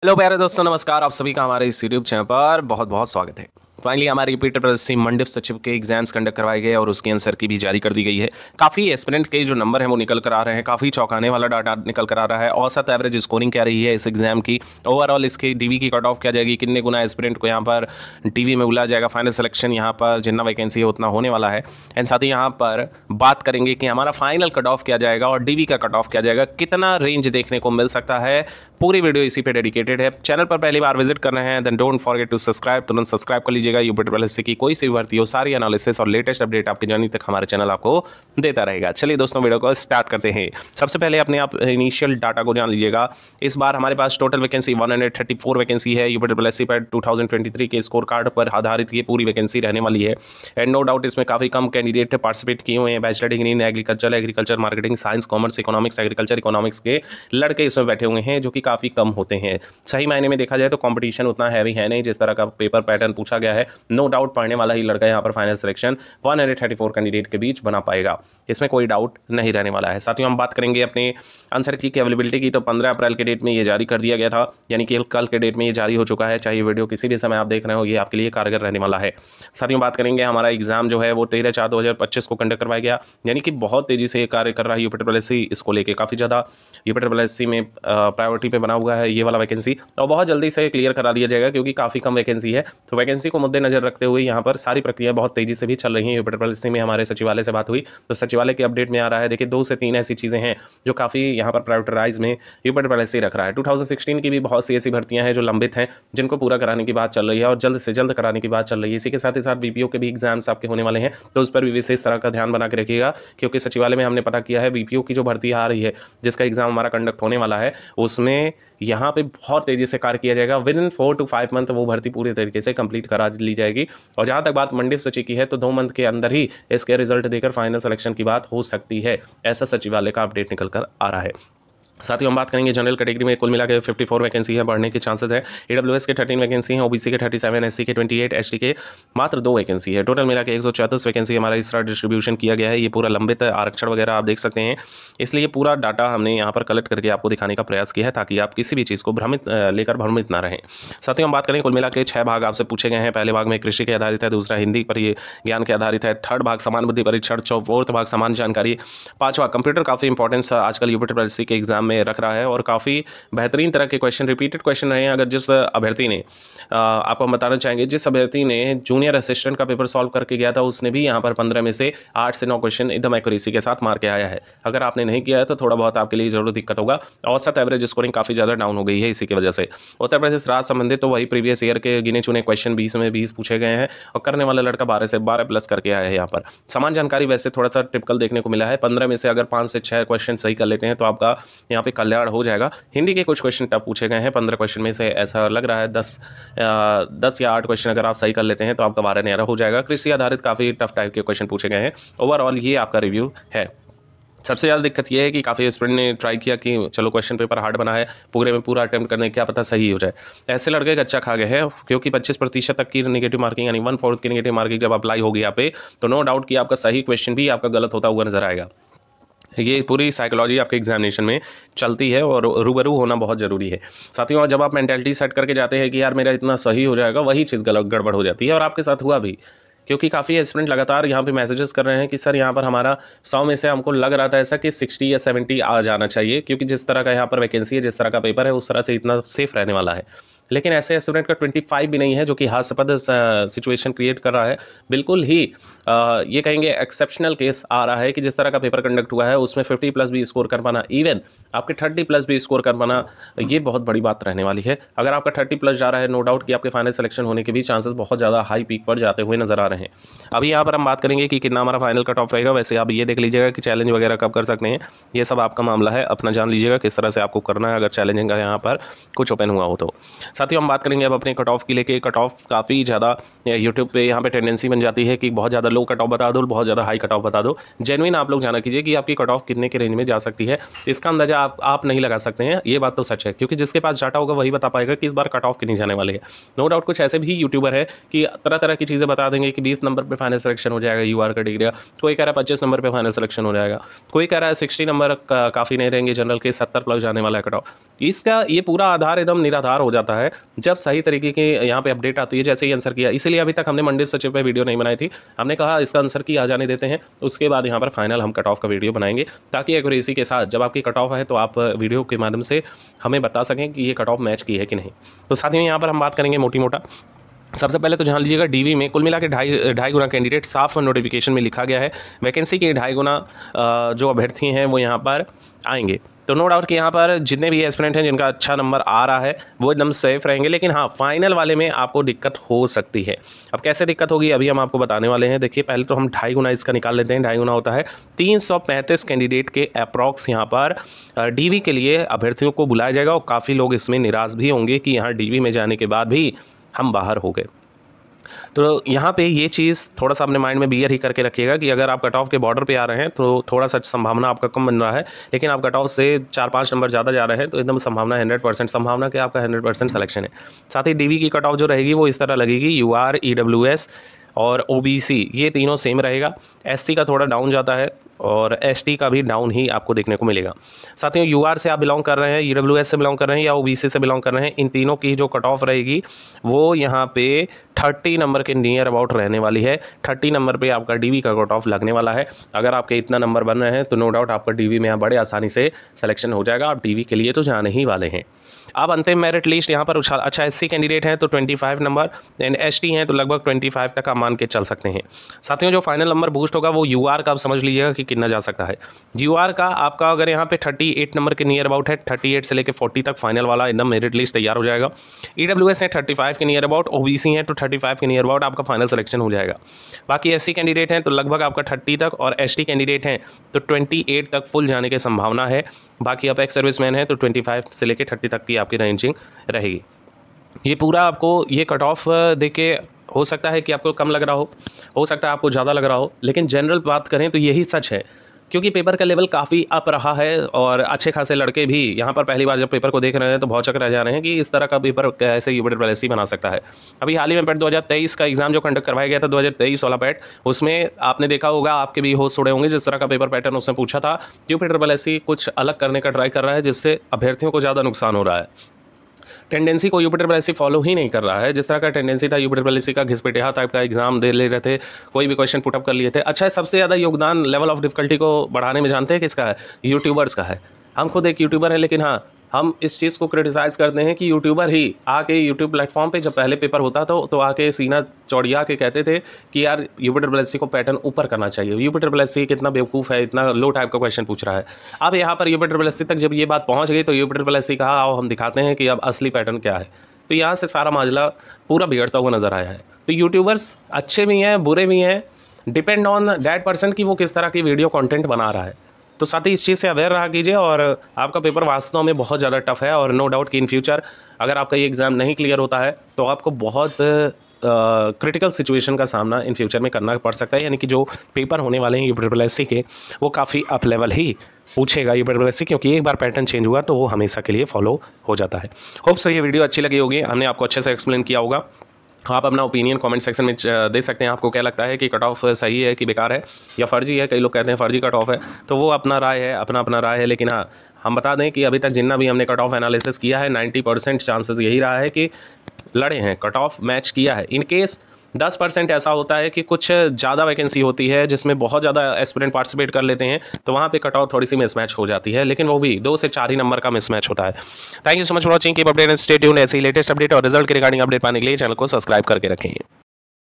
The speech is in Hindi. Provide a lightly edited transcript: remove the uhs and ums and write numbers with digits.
हेलो प्यारे दोस्तों, नमस्कार। आप सभी का हमारे इस यूट्यूब चैनल पर बहुत बहुत स्वागत है। फाइनली हमारे रिपीटेड प्रदेश मंडप सचिव के एग्जाम्स कंडक्ट करवाए गए और उसकी आंसर की भी जारी कर दी गई है। काफ़ी एस्पिरेंट के जो नंबर हैं वो निकल कर आ रहे हैं, काफ़ी चौंकाने वाला डाटा निकल कर आ रहा है। औसत एवरेज स्कोरिंग क्या रही है इस एग्जाम की, ओवरऑल इसकी डीवी की कट ऑफ क्या जाएगी, कितने गुना एस्पिरेंट को यहाँ पर डीवी में बुलाया जाएगा, फाइनल सिलेक्शन यहाँ पर जितना वैकेंसी है उतना होने वाला है। एंड साथ ही यहाँ पर बात करेंगे कि हमारा फाइनल कट ऑफ क्या जाएगा और डीवी का कट ऑफ क्या जाएगा, कितना रेंज देखने को मिल सकता है। पूरी वीडियो इसी पे डेडिकेटेड है। चैनल पर पहली बार विजिट कर रहे हैं then don't forget to subscribe, तुरंत सब्सक्राइब कर लीजिएगा। यूपीएससी की कोई सी भी भर्ती हो, सारी एनालिसिस और लेटेस्ट अपडेट आपकी जर्नी तक हमारे चैनल आपको देता रहेगा। चलिए दोस्तों, वीडियो को स्टार्ट करते हैं। सबसे पहले अपने आप इनिशियल डाटा को जान लीजिएगा। इस बार हमारे पास टोटल वैकेंसी 134 वैकेंसी है। यूपीएससी पर 2023 के स्कोर कार्ड पर आधारित ये पूरी वैकेंसी रहने वाली है। एंड नो डाउट इसमें काफ़ी कम कैंडिडेट पार्टिसिपेट किए हुए हैं। Bachelor degree in agriculture marketing science commerce economics agriculture economics के लड़के इसमें बैठे हुए हैं, जो कि काफ़ी कम होते हैं। सही मायने में देखा जाए तो कंपटीशन उतना हैवी है नहीं। जिस तरह का पेपर पैटर्न पूछा गया है, नो डाउट पढ़ने वाला ही लड़का यहाँ पर फाइनल सिलेक्शन 134 कैंडिडेट के बीच बना पाएगा, इसमें कोई डाउट नहीं रहने वाला है। साथ ही हम बात करेंगे अपने आंसर की अवेलेबिलिटी की, तो 15 अप्रैल के डेट में ये जारी कर दिया गया था, यानी कि कल के डेट में ये जारी हो चुका है। चाहे वीडियो किसी भी समय आप देख रहे हो, ये आपके लिए कारगर रहने वाला है। साथ ही बात करेंगे हमारा एग्जाम जो है वो 13/4/2025 को कंडक्ट करवाया गया, यानी कि बहुत तेजी से कार्य कर रहा है यूपीएससी। इसको लेकर काफ़ी ज़्यादा यूपीएससी में प्रायोरिटी पे बना हुआ है ये वाला वैकेंसी, और बहुत जल्दी से क्लियर करा दिया जाएगा क्योंकि काफ़ी कम वैकेंसी है। तो वैकेंसी को मद्देनजर रखते हुए यहाँ पर सारी प्रक्रिया बहुत तेजी से भी चल रही है। यूपीएससी में हमारे सचिवालय से बात हुई तो सचिवालय के अपडेट में आ रहा है, देखिए 2 से 3 ऐसी चीज़ें हैं जो काफ़ी यहाँ पर प्रायोरिटाइज में यूपीएससी रख रहा है। 2016 की भी बहुत सी ऐसी भर्तियां हैं जो लंबित हैं, जिनको पूरा कराने की बात चल रही है और जल्द से जल्द कराने की बात चल रही है। इसी के साथ ही साथ बीपीओ के भी एग्जाम्स आपके होने वाले हैं, तो उस पर भी विशेष तरह का ध्यान बना के रखिएगा, क्योंकि सचिवालय में हमने पता किया है बीपीओ की जो भर्ती आ रही है, जिसका एग्जाम हमारा कंडक्ट होने वाला है, उसमें यहाँ पे बहुत तेजी से कार्य किया जाएगा। विद इन 4 to 5 मंथ वो भर्ती पूरी तरीके से कंप्लीट करा ली जाएगी। और जहाँ तक बात मंडप सचिव की है, तो 2 मंथ के अंदर ही इसके रिजल्ट देकर फाइनल सिलेक्शन की बात हो सकती है, ऐसा सचिवालय का अपडेट निकल कर आ रहा है। साथ ही हम बात करेंगे जनरल कैटेगरी में कुल मिला के 54 वैकेंसी है, बढ़ने के चांसेस है। ईडब्ल्यूएस के 13 वैकेंसी है, ओबीसी के 37, एससी के 28, एसटी के मात्र 2 वैकेंसी है। टोटल मिला के 134 वैकेंसी हमारा इस तरह डिस्ट्रीब्यूशन किया गया है। ये पूरा लंबित आरक्षण वगैरह आप देख सकते हैं, इसलिए पूरा डाटा हमने यहाँ पर कलेक्ट करके आपको दिखाने का प्रयास किया है, ताकि आप किसी भी चीज़ को लेकर भ्रमित ना रहें। साथ ही हम बात करें कुल मिला के 6 भाग आपसे पूछे गए हैं। पहले भाग में कृषि के आधारित है, दूसरा हिंदी पर ये ज्ञान के आधारित है, थर्ड भाग समान बुद्धि परीक्षण, फोर्थ भाग समान जानकारी, पांचवा कंप्यूटर काफ़ी इंपॉर्टेंस आजकल यूपीएससी के एग्जाम में रख रहा है और काफ़ी बेहतरीन तरह के क्वेश्चन, रिपीटेड क्वेश्चन रहे हैं। अगर जिस अभ्यर्थी ने आपको हम बताना चाहेंगे, जिस अभ्यर्थी ने जूनियर असिस्टेंट का पेपर सॉल्व करके गया था, उसने भी यहाँ पर 15 में से 8 से 9 क्वेश्चन एकदम एक्यूरेसी के साथ मार के आया है। अगर आपने नहीं किया है तो थोड़ा बहुत आपके लिए जरूर दिक्कत होगा। औसत एवरेज स्कोरिंग काफ़ी ज़्यादा डाउन हो गई है इसी की वजह से। उत्तर प्रदेश राज्य संबंधित तो वही प्रीवियस ईयर के गिने चुने क्वेश्चन 20 में 20 पूछे गए हैं, और करने वाला लड़का 12 से 12 प्लस करके आया है। यहाँ पर समान जानकारी वैसे थोड़ा सा टिपिकल देखने को मिला है। 15 में से अगर 5 से 6 क्वेश्चन सही कर लेते हैं तो आपका यहाँ पे कल्याण हो जाएगा। हिंदी के कुछ क्वेश्चन टफ पूछे गए हैं, 15 क्वेश्चन में से ऐसा लग रहा है 10 या 8 क्वेश्चन अगर आप सही कर लेते हैं तो आपका 12 न्यारा हो जाएगा। कृषि आधारित काफ़ी टफ टाइप के क्वेश्चन पूछे गए हैं। ओवरऑल ये आपका रिव्यू है। सबसे ज़्यादा दिक्कत यह है कि काफ़ी स्टूडेंट ने ट्राई किया कि चलो क्वेश्चन पेपर हार्ड बना है, पूरे में पूरा अटेम्प्ट करने क्या पता सही हो जाए। ऐसे लड़के कच्चा खा गए हैं, क्योंकि 25% तक की नेगेटिव मार्किंग, यानी 1/4 की नेगेटिव मार्किंग जब अप्लाई होगी यहाँ पे, तो नो डाउट कि आपका सही क्वेश्चन भी आपका गलत होता हुआ नजर आएगा। ये पूरी साइकोलॉजी आपके एग्जामिनेशन में चलती है और रूबरू होना बहुत ज़रूरी है। साथियों, जब आप मेंटालिटी सेट करके जाते हैं कि यार मेरा इतना सही हो जाएगा, वही चीज़ गलत गड़बड़ हो जाती है, और आपके साथ हुआ भी। क्योंकि काफ़ी एस्पिरेंट लगातार यहाँ पे मैसेजेस कर रहे हैं कि सर यहाँ पर हमारा 100 में से हमको लग रहा था ऐसा कि 60 या 70 आ जाना चाहिए, क्योंकि जिस तरह का यहाँ पर वैकेंसी है, जिस तरह का पेपर है, उस तरह से इतना सेफ रहने वाला है। लेकिन ऐसे एस्पिरेंट का 25 भी नहीं है, जो कि हास्यास्पद सिचुएशन क्रिएट कर रहा है। बिल्कुल ही ये कहेंगे एक्सेप्शनल केस आ रहा है कि जिस तरह का पेपर कंडक्ट हुआ है उसमें 50+ भी स्कोर कर पाना, इवन आपके 30+ भी स्कोर कर पाना, ये बहुत बड़ी बात रहने वाली है। अगर आपका 30+ जा रहा है, नो डाउट कि आपके फाइनल सिलेक्शन होने के भी चांसेस बहुत ज़्यादा हाई पीक पर जाते हुए नजर आ रहे हैं। अभी यहाँ पर हम बात करेंगे कि कितना हमारा फाइनल कट ऑफ रहेगा। वैसे आप ये देख लीजिएगा कि चैलेंज वगैरह कब कर सकते हैं, ये सब आपका मामला है, अपना जान लीजिएगा किस तरह से आपको करना है, अगर चैलेंजिंग का यहाँ पर कुछ ओपन हुआ हो तो। साथियों हम बात करेंगे अब अपने कट ऑफ की लेके। कट ऑफ काफ़ी ज़्यादा यूट्यूब पे यहाँ पे टेंडेंसी बन जाती है कि बहुत ज़्यादा लो कट ऑफ बता दो, बहुत ज़्यादा हाई कट ऑफ बता दो। जेन्युइन आप लोग जाना कीजिए कि आपकी कट ऑफ कितने के रेंज में जा सकती है, इसका अंदाजा आप नहीं लगा सकते हैं। ये बात तो सच है, क्योंकि जिसके पास डाटा होगा वही बता पाएगा कि इस बार कट ऑफ कितनी जाने वाली है। नो डाउट कुछ ऐसे भी यूट्यूबर है कि तरह तरह की चीज़ें बता देंगे कि 20 नंबर पर फाइनल सिलेक्शन हो जाएगा यूआर कैटेगरी, कोई कह रहा है 25 नंबर पर फाइनल सिलेक्शन हो जाएगा, कोई कह रहा है 60 नंबर काफ़ी नहीं रहेंगे जनरल के, 70 प्लस जाने वाला है कट ऑफ। इसका ये पूरा आधार एकदम निराधार हो जाता है जब सही तरीके की यहाँ पे अपडेट आती है, जैसे ही आंसर किया। इसीलिए अभी तक हमने मंडी सचिव पे वीडियो नहीं बनाई थी। हमने कहा इसका आंसर की आ जाने देते हैं, उसके बाद यहाँ पर फाइनल हम कट ऑफ का वीडियो बनाएंगे, ताकि एक्यूरेसी के साथ जब आपकी कट ऑफ है तो आप वीडियो के माध्यम से हमें बता सकें कि ये कट ऑफ मैच की है कि नहीं। तो साथ ही यहाँ पर हम बात करेंगे मोटी मोटा। सबसे पहले तो जान लीजिएगा डीवी में कुल मिला के ढाई गुना कैंडिडेट साफ नोटिफिकेशन में लिखा गया है। वैकेंसी के 2.5 गुना जो अभ्यर्थी हैं वो यहाँ पर आएंगे। तो नो डाउट कि यहाँ पर जितने भी एस्पिरेंट हैं जिनका अच्छा नंबर आ रहा है वो एकदम सेफ रहेंगे, लेकिन हाँ फाइनल वाले में आपको दिक्कत हो सकती है। अब कैसे दिक्कत होगी अभी हम आपको बताने वाले हैं। देखिए पहले तो हम 2.5 गुना इसका निकाल लेते हैं। 2.5 गुना होता है 335 कैंडिडेट के अप्रॉक्स यहाँ पर डीवी के लिए अभ्यर्थियों को बुलाया जाएगा, और काफ़ी लोग इसमें निराश भी होंगे कि यहाँ डीवी में जाने के बाद भी हम बाहर हो गए। तो यहाँ पे ये चीज़ थोड़ा सा अपने माइंड में बियर ही करके रखिएगा कि अगर आप कट ऑफ के बॉर्डर पे आ रहे हैं तो थोड़ा सा संभावना आपका कम बन रहा है, लेकिन आप कट ऑफ से 4-5 नंबर ज़्यादा जा रहे हैं तो एकदम संभावना 100% संभावना कि आपका 100% सिलेक्शन है। साथ ही डीवी की कट ऑफ जो रहेगी वो इस तरह लगेगी, यूआर, ईडब्ल्यूएस और ओबीसी ये तीनों सेम रहेगा। एससी का थोड़ा डाउन जाता है और एसटी का भी डाउन ही आपको देखने को मिलेगा। साथियों यूआर से आप बिलोंग कर रहे हैं, ईडब्ल्यूएस से बिलोंग कर रहे हैं या ओबीसी से बिलोंग कर रहे हैं, इन तीनों की जो कट ऑफ रहेगी वो यहाँ पे 30 नंबर के नियर अबाउट रहने वाली है। 30 नंबर पे आपका डीवी का कट ऑफ लगने वाला है। अगर आपके इतना नंबर बन रहे हैं तो नो डाउट आपका डीवी में यहाँ बड़े आसानी से सिलेक्शन हो जाएगा। आप डीवी के लिए तो जाने ही वाले हैं। अब अंतिम मेरिट लिस्ट यहाँ पर अच्छा एससी कैंडिडेट हैं तो 25 नंबर, एंड एसटी हैं तो लगभग 25 तक आप मान के चल सकते हैं। साथियों जो फाइनल नंबर बूस्ट होगा वो यूआर का आप समझ लीजिएगा कि कितना जा सकता है। यूआर का आपका अगर यहाँ पे 38 नंबर के नियर अबाउट है, 38 से लेकर 40 तक फाइनल वाला एकदम मेरिट लिस्ट तैयार हो जाएगा। ईडब्ल्यूएस है 35 के नियर अबाउट, ओबीसी हैं तो 35 के नियर अबाउट आपका फाइनल सिलेक्शन हो जाएगा। बाकी एससी कैंडिडेट हैं तो लगभग आपका 30 तक, और एसटी कैंडिडेट हैं तो 28 तक फुल जाने की संभावना है। बाकी आप एक्स सर्विसमैन हैं तो 25 से लेकर 30 तक की आपकी रेंजिंग रहेगी। ये पूरा आपको ये कट ऑफ देख के हो सकता है कि आपको कम लग रहा हो सकता है आपको ज़्यादा लग रहा हो, लेकिन जनरल बात करें तो यही सच है, क्योंकि पेपर का लेवल काफ़ी अप रहा है और अच्छे खासे लड़के भी यहाँ पर पहली बार जब पेपर को देख रहे हैं तो बहुत चक्कर रह जा रहे हैं कि इस तरह का पेपर कैसे यूपीएससी बना सकता है। अभी हाल ही में पैट 2023 का एग्जाम जो कंडक्ट करवाया गया था, 2023 वाला पैट, उसमें आपने देखा होगा, आपके भी होस्ट उड़े होंगे, जिस तरह का पेपर पैटर्न उसने पूछा था। यूपीएससी कुछ अलग करने का ट्राई कर रहा है जिससे अभ्यर्थियों को ज़्यादा नुकसान हो रहा है। टेंडेंसी को यूपीएससी फॉलो ही नहीं कर रहा है। जिस तरह का टेंडेंसी था यूपीएससी का घिसपेटिया टाइप का एग्जाम दे ले रहे थे, कोई भी क्वेश्चन पुटअप कर लिए थे। अच्छा सबसे ज़्यादा योगदान लेवल ऑफ डिफिकल्टी को बढ़ाने में जानते हैं किसका है? यूट्यूबर्स का है। हम खुद एक यूट्यूबर हैं, लेकिन हाँ हम इस चीज़ को क्रिटिसाइज़ करते हैं कि यूट्यूबर ही आके यूट्यूब प्लेटफॉर्म पे जब पहले पेपर होता था तो आके सीना चौड़िया के कहते थे कि यार यूपीएससी को पैटर्न ऊपर करना चाहिए, यूपीएससी कितना बेवकूफ़ है, इतना लो टाइप का क्वेश्चन पूछ रहा है। अब यहाँ पर यूपीएससी तक जब ये बात पहुँच गई तो यूपीएससी कहा आओ हम दिखाते हैं कि अब असली पैटर्न क्या है। तो यहाँ से सारा मामला पूरा बिगड़ता हुआ नज़र आया है। तो यूट्यूबर्स अच्छे भी हैं बुरे भी हैं, डिपेंड ऑन दैट पर्सन कि वो किस तरह की वीडियो कंटेंट बना रहा है। तो साथ ही इस चीज़ से अवेयर रहा कीजिए। और आपका पेपर वास्तव में बहुत ज़्यादा टफ है, और नो डाउट कि इन फ्यूचर अगर आपका ये एग्ज़ाम नहीं क्लियर होता है तो आपको बहुत क्रिटिकल सिचुएशन का सामना इन फ्यूचर में करना पड़ सकता है। यानी कि जो पेपर होने वाले हैं यूपीएससी के वो काफ़ी अप लेवल ही पूछेगा यूपीएससी, क्योंकि एक बार पैटर्न चेंज हुआ तो वो हमेशा के लिए फॉलो हो जाता है। होप सो ये वीडियो अच्छी लगी होगी, हमने आपको अच्छे से एक्सप्लेन किया होगा। आप अपना ओपिनियन कमेंट सेक्शन में दे सकते हैं। आपको क्या लगता है कि कट ऑफ सही है कि बेकार है या फर्जी है? कई लोग कहते हैं फर्जी कट ऑफ है, तो वो अपना राय है, अपना राय है। लेकिन हाँ हम बता दें कि अभी तक जितना भी हमने कट ऑफ एनालिसिस किया है 90% चांसेस यही रहा है कि लड़े हैं, कट ऑफ मैच किया है। इन केस 10% ऐसा होता है कि कुछ ज़्यादा वैकेंसी होती है जिसमें बहुत ज़्यादा एस्पिरेंट पार्टिसिपेट कर लेते हैं, तो वहाँ पे कट ऑफ थोड़ी सी मिसमैच हो जाती है, लेकिन वो भी 2 से 4 ही नंबर का मिसमैच होता है। Thank you so much for watching, keep update and stay tuned. ऐसे ही लेटेस्ट अपडेट और रिजल्ट के रिगार्डिंग अपडेट पाने के लिए चैनल को सब्सक्राइब करके रखेंगे।